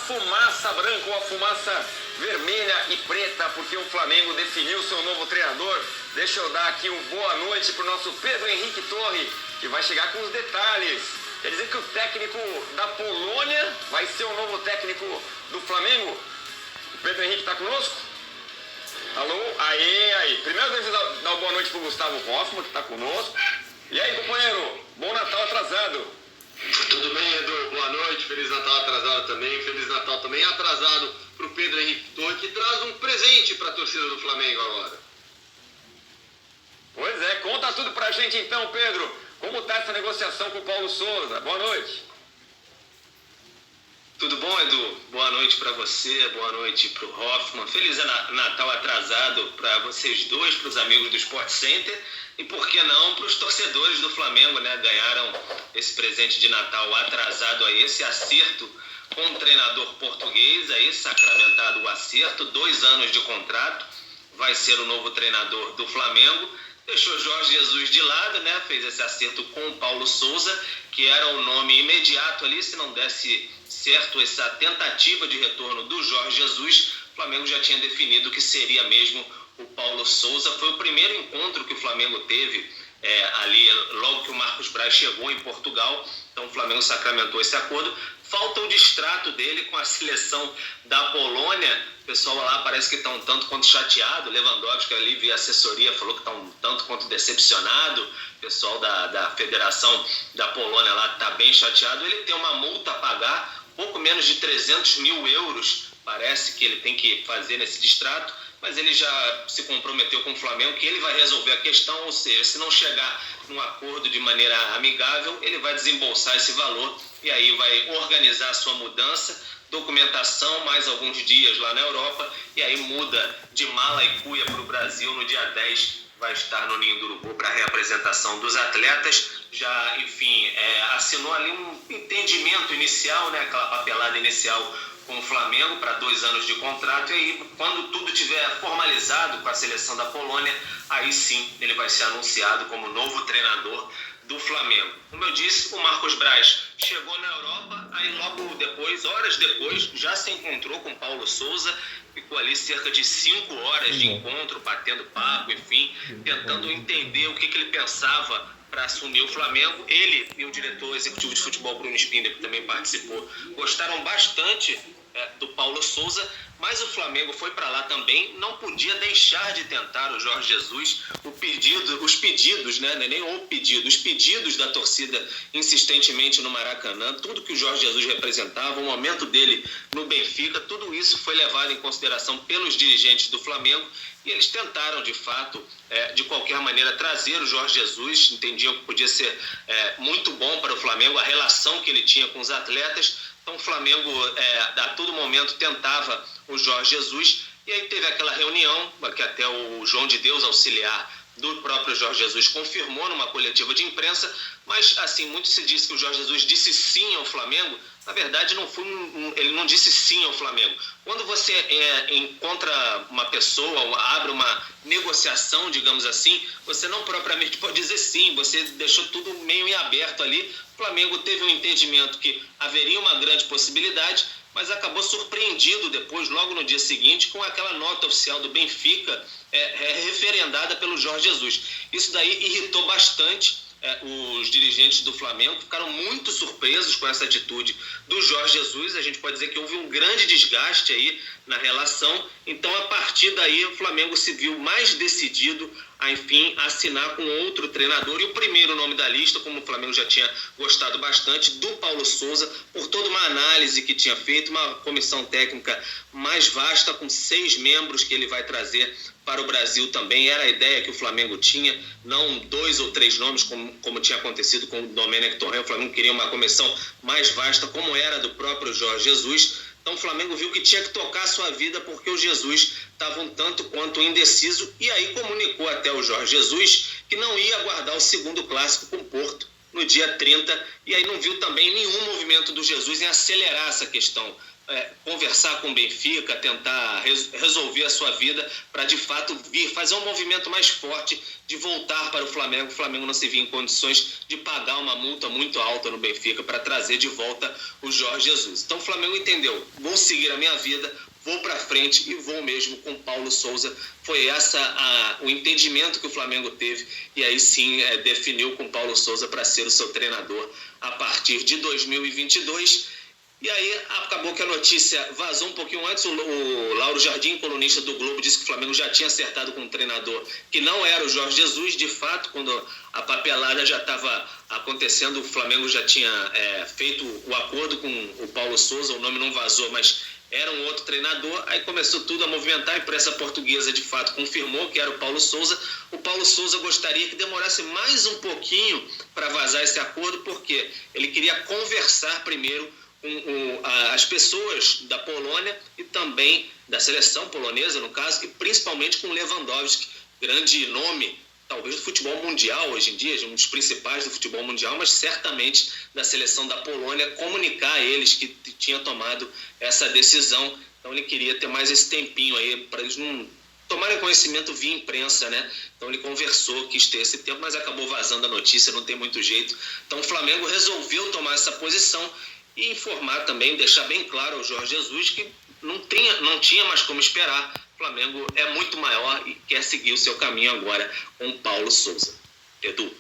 fumaça branca ou a fumaça vermelha e preta, porque o Flamengo definiu seu novo treinador. Deixa eu dar aqui uma boa noite para o nosso Pedro Henrique Torre, que vai chegar com os detalhes. Quer dizer que o técnico da Polônia vai ser o novo técnico do Flamengo? O Pedro Henrique está conosco? Alô? Aí. Primeiro deixa eu dar uma boa noite para o Gustavo Hoffman, que está conosco. E aí, companheiro? Bom Natal atrasado. Tudo bem, Edu? Boa noite. Feliz Natal atrasado também. Feliz Natal também atrasado para o Pedro Henrique Torre, que traz um presente para a torcida do Flamengo agora. Pois é, conta tudo pra gente então, Pedro. Como tá essa negociação com o Paulo Souza? Boa noite. Tudo bom, Edu? Boa noite para você, boa noite para o Hoffman. Feliz Natal atrasado para vocês dois, para os amigos do Sport Center e, por que não, para os torcedores do Flamengo, né? Ganharam esse presente de Natal atrasado aí, esse acerto com o treinador português, aí sacramentado o acerto, 2 anos de contrato, vai ser o novo treinador do Flamengo. Deixou Jorge Jesus de lado, né? Fez esse acerto com o Paulo Souza, que era o nome imediato ali, se não desse certo essa tentativa de retorno do Jorge Jesus, o Flamengo já tinha definido que seria mesmo o Paulo Souza. Foi o primeiro encontro que o Flamengo teve ali, logo que o Marcos Braz chegou em Portugal, então o Flamengo sacramentou esse acordo. Falta o distrato dele com a seleção da Polônia. O pessoal lá parece que está um tanto quanto chateado. Lewandowski ali via assessoria falou que está um tanto quanto decepcionado. O pessoal da Federação da Polônia lá está bem chateado. Ele tem uma multa a pagar, pouco menos de 300 mil euros, parece que ele tem que fazer nesse distrato, mas ele já se comprometeu com o Flamengo que ele vai resolver a questão, ou seja, se não chegar num acordo de maneira amigável, ele vai desembolsar esse valor e aí vai organizar a sua mudança, documentação, mais alguns dias lá na Europa, e aí muda de mala e cuia para o Brasil. No dia 10 vai estar no Ninho do Urubu para a reapresentação dos atletas. Já, enfim, assinou ali um entendimento inicial, né, aquela papelada inicial com o Flamengo para 2 anos de contrato, e aí quando tudo estiver formalizado com a seleção da Polônia, aí sim ele vai ser anunciado como novo treinador do Flamengo. Como eu disse, o Marcos Braz chegou na Europa, aí logo depois, horas depois, já se encontrou com Paulo Souza, ficou ali cerca de 5 horas de encontro, batendo papo, enfim, tentando entender o que ele pensava para assumir o Flamengo. Ele e o diretor executivo de futebol, Bruno Spindler, que também participou, gostaram bastante do Paulo Souza, mas o Flamengo foi para lá também, não podia deixar de tentar o Jorge Jesus. Os pedidos, né, nem o pedido, os pedidos da torcida insistentemente no Maracanã, tudo que o Jorge Jesus representava, o momento dele no Benfica, tudo isso foi levado em consideração pelos dirigentes do Flamengo, e eles tentaram, de fato, de qualquer maneira, trazer o Jorge Jesus. Entendiam que podia ser muito bom para o Flamengo a relação que ele tinha com os atletas. Então o Flamengo a todo momento tentava o Jorge Jesus, e aí teve aquela reunião que até o João de Deus, auxiliar do próprio Jorge Jesus, confirmou numa coletiva de imprensa, mas assim, muito se disse que o Jorge Jesus disse sim ao Flamengo. Na verdade, ele não disse sim ao Flamengo. Quando você encontra uma pessoa, abre uma negociação, digamos assim, você não propriamente pode dizer sim, você deixou tudo meio em aberto ali. O Flamengo teve um entendimento que haveria uma grande possibilidade, mas acabou surpreendido depois, logo no dia seguinte, com aquela nota oficial do Benfica referendada pelo Jorge Jesus. Isso daí irritou bastante os dirigentes do Flamengo, ficaram muito surpresos com essa atitude do Jorge Jesus. A gente pode dizer que houve um grande desgaste aí na relação. Então, a partir daí, o Flamengo se viu mais decidido a, enfim, assinar com outro treinador. E o primeiro nome da lista, como o Flamengo já tinha gostado bastante, do Paulo Souza, por toda uma análise que tinha feito, uma comissão técnica mais vasta, com 6 membros que ele vai trazer para o Brasil também. Era a ideia que o Flamengo tinha, não 2 ou 3 nomes, como tinha acontecido com o Domenech Torrent. O Flamengo queria uma comissão mais vasta, como era do próprio Jorge Jesus. Então o Flamengo viu que tinha que tocar a sua vida, porque o Jesus estava um tanto quanto indeciso, e aí comunicou até o Jorge Jesus que não ia aguardar o segundo clássico com o Porto no dia 30, e aí não viu também nenhum movimento do Jesus em acelerar essa questão conversar com o Benfica, tentar resolver a sua vida para de fato vir fazer um movimento mais forte de voltar para o Flamengo. O Flamengo não se via em condições de pagar uma multa muito alta no Benfica para trazer de volta o Jorge Jesus. Então o Flamengo entendeu, vou seguir a minha vida, vou para frente e vou mesmo com Paulo Souza. Foi o entendimento que o Flamengo teve e aí sim definiu com Paulo Souza para ser o seu treinador a partir de 2022. E aí acabou que a notícia vazou um pouquinho antes. O Lauro Jardim, colunista do Globo, disse que o Flamengo já tinha acertado com um treinador que não era o Jorge Jesus. De fato, quando a papelada já estava acontecendo, o Flamengo já tinha feito o acordo com o Paulo Souza. O nome não vazou, mas era um outro treinador. Aí começou tudo a movimentar. A imprensa portuguesa, de fato, confirmou que era o Paulo Souza. O Paulo Souza gostaria que demorasse mais um pouquinho para vazar esse acordo, porque ele queria conversar primeiro com as pessoas da Polônia e também da seleção polonesa, no caso, e principalmente com Lewandowski, grande nome, talvez do futebol mundial hoje em dia, um dos principais do futebol mundial, mas certamente da seleção da Polônia, comunicar a eles que tinha tomado essa decisão. Então ele queria ter mais esse tempinho aí, para eles não tomarem conhecimento via imprensa, né? Então ele conversou, quis ter esse tempo, mas acabou vazando a notícia, não tem muito jeito. Então o Flamengo resolveu tomar essa posição e informar também, deixar bem claro ao Jorge Jesus que não tinha mais como esperar. O Flamengo é muito maior e quer seguir o seu caminho agora com o Paulo Souza. Edu.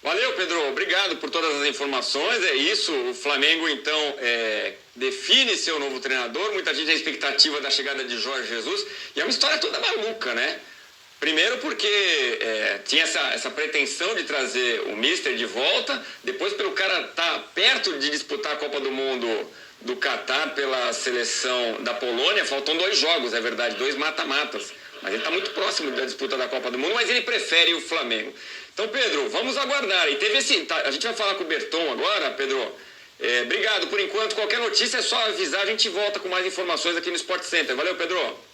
Valeu, Pedro. Obrigado por todas as informações. É isso. O Flamengo, então, define seu novo treinador. Muita gente tem expectativa da chegada de Jorge Jesus. E é uma história toda maluca, né? Primeiro porque tinha essa pretensão de trazer o Mister de volta, depois pelo cara estar perto de disputar a Copa do Mundo do Catar pela seleção da Polônia, faltam 2 jogos, é verdade, 2 mata-matas, mas ele está muito próximo da disputa da Copa do Mundo, mas ele prefere o Flamengo. Então, Pedro, vamos aguardar. E teve a gente vai falar com o Berton agora, Pedro. Obrigado por enquanto, qualquer notícia é só avisar, a gente volta com mais informações aqui no Sport Center. Valeu, Pedro.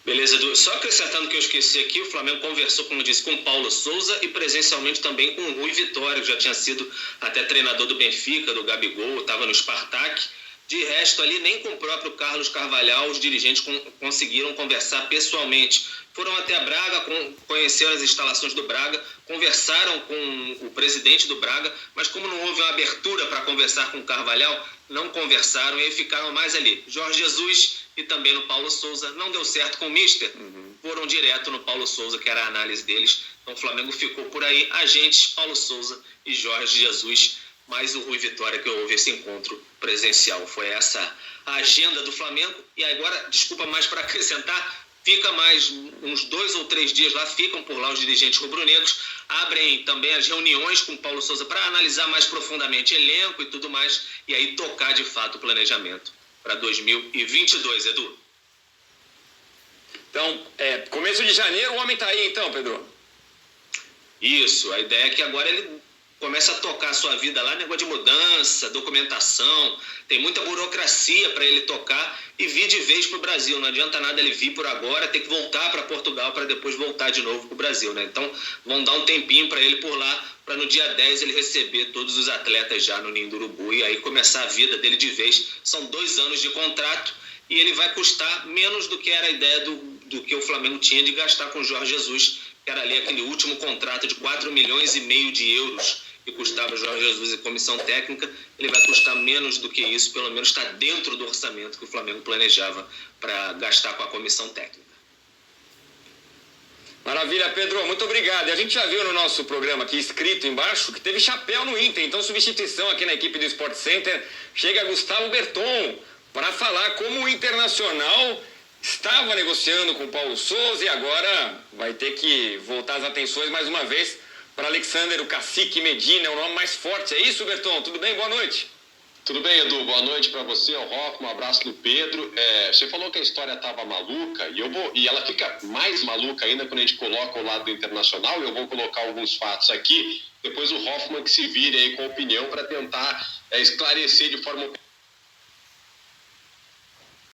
Beleza, Edu. Só acrescentando que eu esqueci aqui, o Flamengo conversou, como disse, com o Paulo Souza e presencialmente também com o Rui Vitória, que já tinha sido até treinador do Benfica, do Gabigol, estava no Spartak. De resto, ali nem com o próprio Carlos Carvalhal os dirigentes conseguiram conversar pessoalmente. Foram até Braga, conheceram as instalações do Braga, conversaram com o presidente do Braga, mas como não houve uma abertura para conversar com o Carvalhal, não conversaram e aí ficaram mais ali. Jorge Jesus e também no Paulo Souza. Não deu certo com o Mister, foram direto no Paulo Souza, que era a análise deles. Então o Flamengo ficou por aí, agentes, Paulo Souza e Jorge Jesus, mais o Rui Vitória, que houve esse encontro presencial. Foi essa a agenda do Flamengo. E agora, desculpa mais para acrescentar, fica mais uns 2 ou 3 dias lá, ficam por lá os dirigentes rubro-negros, abrem também as reuniões com o Paulo Souza para analisar mais profundamente elenco e tudo mais, e aí tocar de fato o planejamento para 2022, Edu. Então, começo de janeiro, o homem tá aí então, Pedro? Isso, a ideia é que agora ele começa a tocar a sua vida lá, negócio de mudança, documentação, tem muita burocracia para ele tocar e vir de vez para o Brasil. Não adianta nada ele vir por agora, ter que voltar para Portugal para depois voltar de novo para o Brasil, né? Então vão dar um tempinho para ele por lá, para no dia 10 ele receber todos os atletas já no Ninho do Urubu e aí começar a vida dele de vez. São 2 anos de contrato e ele vai custar menos do que era a ideia do que o Flamengo tinha de gastar com o Jorge Jesus, que era ali aquele último contrato de 4,5 milhões de euros que custava o Jorge Jesus e comissão técnica. Ele vai custar menos do que isso, pelo menos está dentro do orçamento que o Flamengo planejava para gastar com a comissão técnica. Maravilha, Pedro, muito obrigado. E a gente já viu no nosso programa aqui, escrito embaixo, que teve chapéu no Inter, então substituição aqui na equipe do Sport Center. Chega Gustavo Berton para falar como o Internacional estava negociando com o Paulo Souza e agora vai ter que voltar as atenções mais uma vez para Alexander, o Cacique Medina, é o nome mais forte. É isso, Berton? Tudo bem? Boa noite. Tudo bem, Edu? Boa noite para você, ao Hoffman, um abraço do Pedro. Você falou que a história estava maluca e ela fica mais maluca ainda quando a gente coloca o lado do Internacional. Eu vou colocar alguns fatos aqui, depois o Hoffman que se vire aí com a opinião para tentar esclarecer de forma